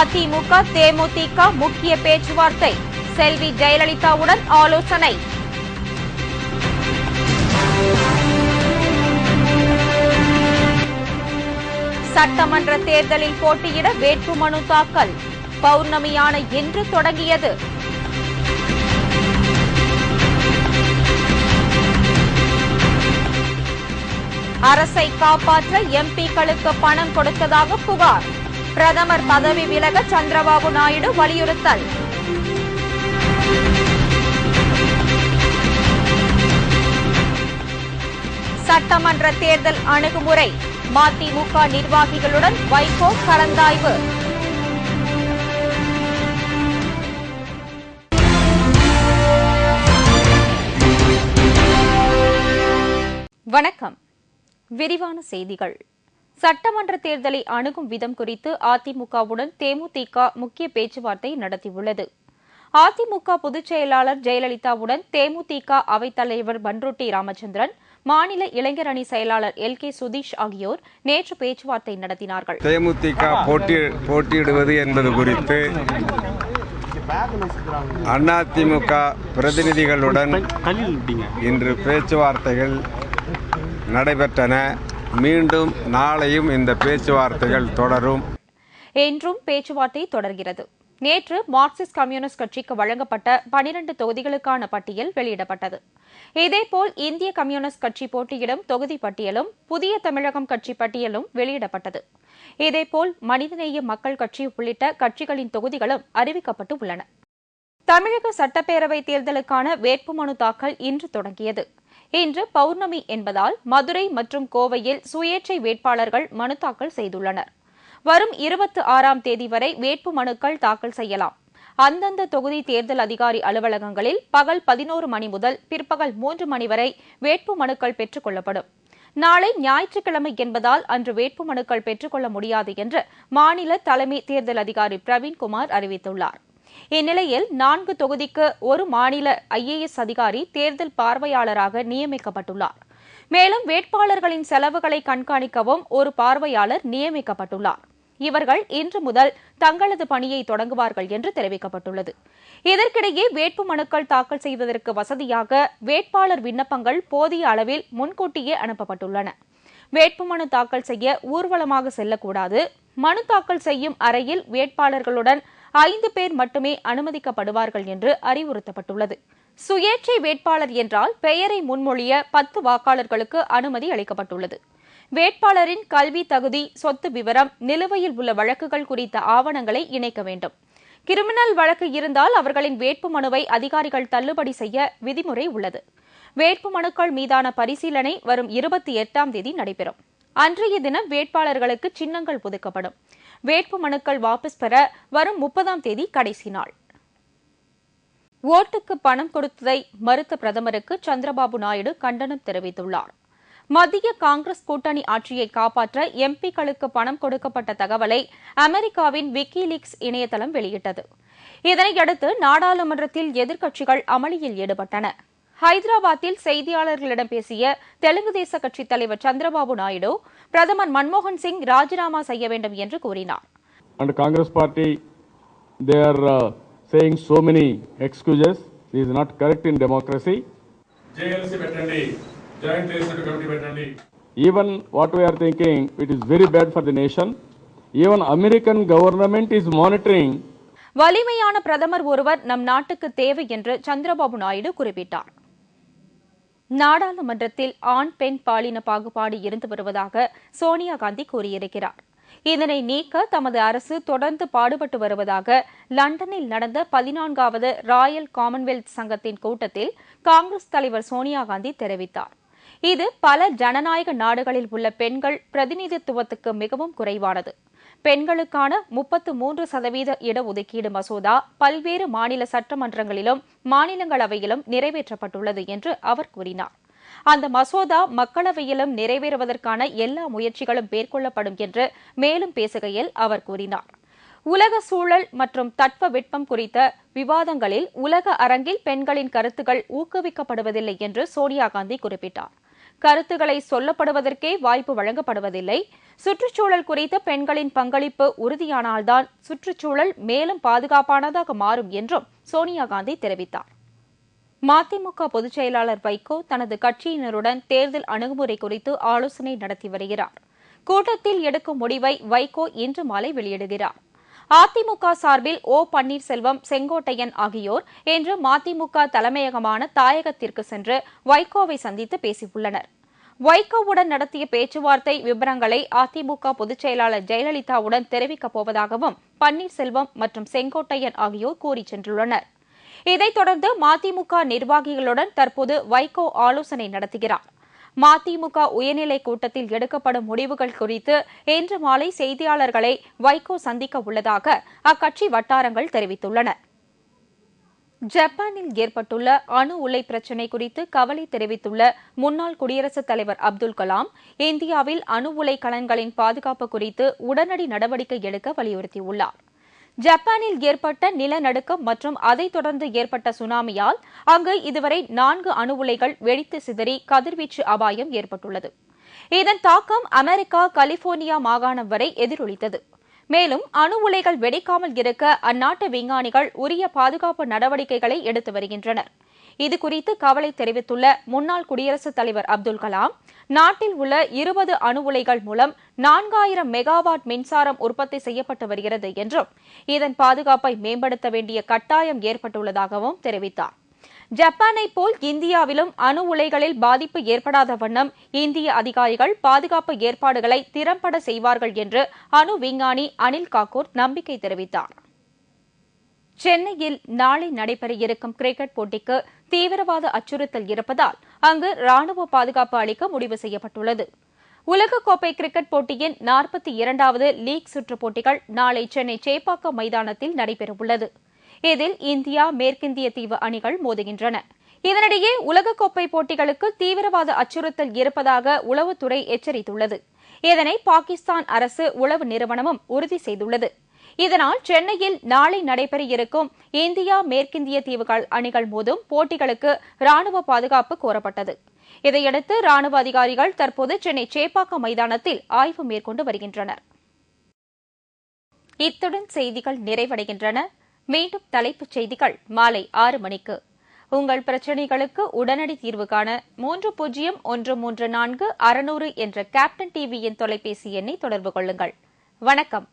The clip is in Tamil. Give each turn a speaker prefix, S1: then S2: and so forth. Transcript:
S1: அதிமுக தேமுதிக முக்கிய பேச்சுவார்த்தை, செல்வி ஜெயலலிதாவுடன் ஆலோசனை. சட்டமன்ற தேர்தலில் போட்டியிட வேட்புமனு தாக்கல் பௌர்ணமியான இன்று தொடங்கியது. அரசை காப்பாற்ற எம்பிக்களுக்கு பணம் கொடுத்ததாக புகார், பிரதமர் பதவி விலக சந்திரபாபு நாயுடு வலியுறுத்தல். சட்டமன்ற தேர்தல் அணுகுமுறை, மதிமுக நிர்வாகிகளுடன் வைகோ கலந்தாய்வு. வணக்கம். விரிவான செய்திகள். சட்டமன்ற தேர்தலை அணுகும் விதம் குறித்து அதிமுகவுடன் தேமுதிக முக்கிய பேச்சுவார்த்தை நடத்தியுள்ளது. அதிமுக பொதுச் செயலாளர் ஜெயலலிதாவுடன் தேமுதிக அவைத்தலைவர் பன்ருட்டி ராமச்சந்திரன், மாநில இளைஞர் அணி செயலாளர் LK சுதீஷ் ஆகியோர் நேற்று பேச்சுவார்த்தை நடத்தினார்கள்.
S2: தேமுதிக போட்டியிடுவது என்பது குறித்து அதிமுக பிரதிநிதிகளுடன் இன்று பேச்சுவார்த்தைகள் நடைபெற்றன. மீண்டும் நாளையும் இந்த பேச்சுவார்த்தைகள் தொடரும்.
S1: என்றும் பேச்சுவார்த்தை தொடர்கிறது. நேற்று மார்க்சிஸ்ட் கம்யூனிஸ்ட் கட்சிக்கு வழங்கப்பட்ட 12 தொகுதிகளுக்கான பட்டியல் வெளியிடப்பட்டது. இதேபோல் இந்திய கம்யூனிஸ்ட் கட்சி போட்டியிடும் தொகுதி பட்டியலும், புதிய தமிழகம் கட்சி பட்டியலும் வெளியிடப்பட்டது. இதேபோல் மனிதநேய மக்கள் கட்சி உள்ளிட்ட கட்சிகளின் தொகுதிகளும் அறிவிக்கப்பட்டு உள்ளன. தமிழக சட்டப்பேரவை தேர்தலுக்கான வேட்புமனு தாக்கல் இன்று தொடங்கியது. இன்று பௌர்ணமி என்பதால் மதுரை மற்றும் கோவையில் சுயேட்சை வேட்பாளர்கள் மனு தாக்கல் செய்துள்ளனர். வரும் 26ஆம் தேதி வரை வேட்பு மனுக்கள் தாக்கல் செய்யலாம். அந்தந்த தொகுதி தேர்தல் அதிகாரி அலுவலகங்களில் பகல் 11 மணி முதல் பிற்பகல் 3 மணி வரை வேட்பு மனுக்கள் பெற்றுக் கொள்ளப்படும். நாளை ஞாயிற்றுக்கிழமை என்பதால் அன்று வேட்பு மனுக்கள் பெற்றுக் கொள்ள முடியாது என்று மாநில தலைமை தேர்தல் அதிகாரி பிரவீன்குமார் அறிவித்துள்ளார். இந்நிலையில் 4 தொகுதிக்கு ஒரு மாநில IAS அதிகாரி தேர்தல் பார்வையாளராக நியமிக்கப்பட்டுள்ளார். மேலும் வேட்பாளர்களின் செலவுகளை கண்காணிக்கவும் ஒரு பார்வையாளர் நியமிக்கப்பட்டுள்ளார். இவர்கள் இன்று முதல் தங்களது பணியை தொடங்குவார்கள் என்று தெரிவிக்கப்பட்டுள்ளது. இதற்கிடையே வேட்பு மனுக்கள் தாக்கல் செய்வதற்கு வசதியாக வேட்பாளர் விண்ணப்பங்கள் போதிய அளவில் முன்கூட்டியே அனுப்பப்பட்டுள்ளன. வேட்புமனு தாக்கல் செய்ய ஊர்வலமாக செல்லக்கூடாது. மனு தாக்கல் செய்யும் அறையில் வேட்பாளர்களுடன் 5 பேர் மட்டுமே அனுமதிக்கப்படுவார்கள் என்று அறிவுறுத்தப்பட்டுள்ளது. சுயேட்சை வேட்பாளர் என்றால் பெயரை முன்மொழிய 10 வாக்காளர்களுக்கு அனுமதி அளிக்கப்பட்டுள்ளது. வேட்பாளரின் கல்வி தகுதி, சொத்து விவரம், நிலுவையில் உள்ள வழக்குகள் குறித்த ஆவணங்களை இணைக்க வேண்டும். கிரிமினல் வழக்கு இருந்தால் அவர்களின் வேட்புமனுவை அதிகாரிகள் தள்ளுபடி செய்ய விதிமுறை உள்ளது. வேட்புமனுக்கள் மீதான பரிசீலனை வரும் 28ஆம் தேதி நடைபெறும். அன்றைய தினம் வேட்பாளர்களுக்கு சின்னங்கள் ஒதுக்கப்படும். வேட்புமனுக்கள் வாபஸ் பெற வரும் 30ஆம் தேதி கடைசி நாள். ஓட்டுக்கு பணம் கொடுத்ததை மறுத்த பிரதமருக்கு சந்திரபாபு நாயுடு கண்டனம் தெரிவித்துள்ளார். மத்திய காங்கிரஸ் கூட்டணி ஆட்சியை காப்பாற்ற எம்பிக்களுக்கு பணம் கொடுக்கப்பட்ட தகவலை அமெரிக்காவின் விக்கிலீக்ஸ் இணையதளம் வெளியிட்டது. இதனையடுத்து நாடாளுமன்றத்தில் எதிர்க்கட்சிகள் அமளியில் ஈடுபட்டன. ஹைதராபாத்தில் செய்தியாளர்களிடம் பேசிய தெலுங்கு தேச கட்சித் தலைவர் சந்திரபாபு நாயுடு, பிரதமர் மன்மோகன் சிங் ராஜினாமா செய்ய வேண்டும் என்று கூறினார்.
S3: And Congress party, they are saying so many excuses. This is not correct in democracy.
S4: JLC bettandi, Joint Legislative Committee bettandi.
S3: Even what we are thinking, it is very bad for the nation. Even American government is monitoring.
S1: வலிமையான பிரதமர் ஒருவர் நம் நாட்டுக்கு தேவை என்று சந்திரபாபு நாயுடு குறிப்பிட்டார். நாடாளுமன்றத்தில் ஆண் பெண் பாலின பாகுபாடு இருந்து வருவதாக சோனியா காந்தி கூறியிருக்கிறார். இதனை நீக்க தமது அரசு தொடர்ந்து பாடுபட்டு வருவதாக லண்டனில் நடந்த 14வது ராயல் காமன்வெல்த் சங்கத்தின் கூட்டத்தில் காங்கிரஸ் தலைவர் சோனியா காந்தி தெரிவித்தார். இது பல ஜனநாயக நாடுகளில் உள்ள பெண்கள் பிரதிநிதித்துவத்துக்கு மிகவும் குறைவானது. பெண்களுக்கான 33% இடஒதுக்கீடு மசோதா பல்வேறு மாநில சட்டமன்றங்களிலும் மாநிலங்களவையிலும் நிறைவேற்றப்பட்டுள்ளது என்று அவர் கூறினார். அந்த மசோதா மக்களவையிலும் நிறைவேறுவதற்கான எல்லா முயற்சிகளும் மேற்கொள்ளப்படும் என்று மேலும் பேசுகையில் அவர் கூறினார். உலக சூழல் மற்றும் தட்பவெப்பம் குறித்த விவாதங்களில் உலக அரங்கில் பெண்களின் கருத்துக்கள் ஊக்குவிக்கப்படுவதில்லை என்று சோனியா காந்தி குறிப்பிட்டார். கருத்துக்களை சொல்லப்படுவதற்கே வாய்ப்பு வழங்கப்படுவதில்லை. சுற்றுச்சூழல் குறித்த பெண்களின் பங்களிப்பு உறுதியானால்தான் சுற்றுச்சூழல் மேலும் பாதுகாப்பானதாக மாறும் என்றும் சோனியா காந்தி தெரிவித்தார். மதிமுக பொதுச் செயலாளர் வைகோ தனது கட்சியினருடன் தேர்தல் அணுகுமுறை குறித்து ஆலோசனை நடத்தி வருகிறார். கூட்டத்தில் எடுக்கும் முடிவை வைகோ இன்று மாலை வெளியிடுகிறார். அதிமுக சார்பில் ஓ பன்னீர்செல்வம், செங்கோட்டையன் ஆகியோர் இன்று மதிமுக தலைமையகமான தாயகத்திற்கு சென்று வைகோவை சந்தித்து பேசியுள்ளனர். வைகோவுடன் நடத்திய பேச்சுவார்த்தை விவரங்களை அதிமுக பொதுச் செயலாளர் ஜெயலலிதாவுடன் தெரிவிக்கப் போவதாகவும் பன்னீர்செல்வம் மற்றும் செங்கோட்டையன் ஆகியோர் கூறிச் சென்றுள்ளனர். இதைத் தொடர்ந்து மதிமுக நிர்வாகிகளுடன் தற்போது வைகோ ஆலோசனை நடத்துகிறார். மதிமுக உயர்நிலைக் கூட்டத்தில் எடுக்கப்படும் முடிவுகள் குறித்து இன்று மாலை செய்தியாளர்களை வைகோ சந்திக்க உள்ளதாக அக்கட்சி வட்டாரங்கள் தெரிவித்துள்ளன. ஜப்பானில் ஏற்பட்டுள்ள அணு உலை பிரச்சினை குறித்து கவலை தெரிவித்துள்ள முன்னாள் குடியரசுத் தலைவர் அப்துல் கலாம், இந்தியாவில் அணு உலை கலன்களின் பாதுகாப்பு குறித்து உடனடி நடவடிக்கை எடுக்க வலியுறுத்தியுள்ளார். ஜப்பானில் ஏற்பட்ட நிலநடுக்கம் மற்றும் அதைத் தொடர்ந்து ஏற்பட்ட சுனாமியால் அங்கு இதுவரை 4 அணு உலைகள் வெடித்து சிதறி கதிர்வீச்சு அபாயம் ஏற்பட்டுள்ளது. இதன் தாக்கம் அமெரிக்கா கலிபோர்னியா மாகாணம் வரை எதிரொலித்தது. மேலும் அணு உலைகள் வெடிக்காமல் இருக்க அந்நாட்டு விஞ்ஞானிகள் உரிய பாதுகாப்பு நடவடிக்கைகளை எடுத்து வருகின்றனர். இதுகுறித்து கவலை தெரிவித்துள்ள முன்னாள் குடியரசுத் தலைவர் அப்துல் கலாம், நாட்டில் உள்ள 20 அணு உலைகள் மூலம் 4000 மெகாவாட் மின்சாரம் உற்பத்தி செய்யப்பட்டு வருகிறது என்றும் இதன் பாதுகாப்பை மேம்படுத்த வேண்டிய கட்டாயம் ஏற்பட்டுள்ளதாகவும் தெரிவித்தார். ஜப்பானை போல் இந்தியாவிலும் அணு உலைகளில் பாதிப்பு ஏற்படாத வண்ணம் இந்திய அதிகாரிகள் பாதுகாப்பு ஏற்பாடுகளை திறம்பட செய்வார்கள் என்று அணு விஞ்ஞானி அனில் காக்கூர் நம்பிக்கை தெரிவித்தார். சென்னையில் நாளை நடைபெற இருக்கும் கிரிக்கெட் போட்டிக்கு தீவிரவாத அச்சுறுத்தல் இருப்பதால் அங்கு ராணுவ பாதுகாப்பு அளிக்க முடிவு செய்யப்பட்டுள்ளது. உலகக்கோப்பை கிரிக்கெட் போட்டியின் 42வது லீக் சுற்றுப் போட்டிகள் நாளை சென்னை சேப்பாக்கம் மைதானத்தில் நடைபெறவுள்ளது. இதில் இந்தியா, மேற்கிந்திய தீவு அணிகள் மோதுகின்றன. இதனிடையே உலகக்கோப்பை போட்டிகளுக்கு தீவிரவாத அச்சுறுத்தல் இருப்பதாக உளவுத்துறை எச்சரித்துள்ளது. இதனை பாகிஸ்தான் அரசு உளவு நிறுவனமும் உறுதி செய்துள்ளது. இதனால் சென்னையில் நாளை நடைபெற இருக்கும் இந்தியா, மேற்கிந்திய தீவுகள் அணிகள் மோதும் போட்டிகளுக்கு ராணுவ பாதுகாப்பு கோரப்பட்டது. இதையடுத்து ராணுவ அதிகாரிகள் தற்போது சென்னை சேப்பாக்கம் மைதானத்தில் ஆய்வு மேற்கொண்டு வருகின்றனர். இத்துடன் செய்திகள் நிறைவடைகின்றன. மீண்டும் தலைப்புச் செய்திகள் மாலை 6 மணிக்கு. உங்கள் பிரச்சினைகளுக்கு உடனடி தீர்வு காண 30134600 என்ற கேப்டன் டிவியின் தொலைபேசி எண்ணை தொடர்பு கொள்ளுங்கள். வணக்கம்.